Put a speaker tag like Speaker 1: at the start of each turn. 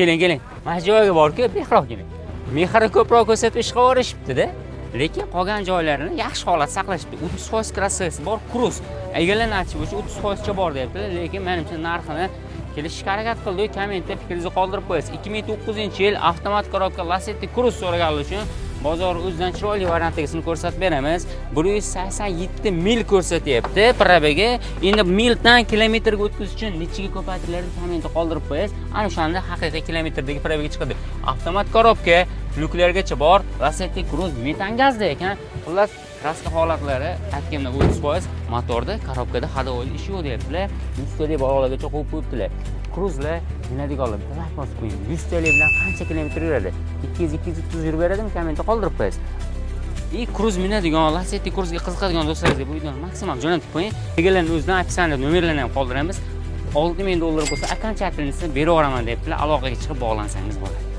Speaker 1: keling. Mana shu joyga borku, mehroq keling. Mehri ko'proq ko'rsatib ish qilaverishibdi-da. Lekin qolgan joylarini yaxshi holat saqlashibdi. 30% krossovkasi bor, Cruz. Egalarni aytish bo'yicha 30% cha bor deyaptilar, lekin menimcha narxini kelishga harakat qildik. Kommentda fikringizni qoldirib qo'yasiz. 2009-yil avtomat korobka Lacetti Cruz so'raganlar uchun bozor o'zidan chiroyli variantdagisini ko'rsatib beramiz. 187 mil ko'rsatyapti probaga. Endi mildan kilometrga o'tkazish uchun nechaga ko'paytirilarni kommentda qoldirib qo'yasiz. Ana o'shanda haqiqiy kilometrdagi probaga chiqadi. Avtomat korobka, lyuklargacha bor. Lacetti Cruz metan gazda ekan. Xullas, kraska holatlari aytganimda 30%, motorda, korobkada hadovoy ishi yo'q deyaptilar. 100 ta deb balolargacha qo'yib qo'yibdilar. Cruzlar minadiganlar bilan bos qo'ying. 100 ta bilan qancha kilometr yuradi? 200-230 yurib beradimi? Kommentda qoldirib qo'yasiz. Cruz minadigan, Lacetti Cruzga qiziqadigan do'stlaringizga bu videoni maksimal jo'natib qo'ying. Egalarning o'zidan opsiyaniyada nomerlarini ham qoldiramiz. $6000 bo'lsa, akkaunt chatlingizni berib yuboraman debdilar. Aloqaga chiqib bog'lansangiz bo'ladi.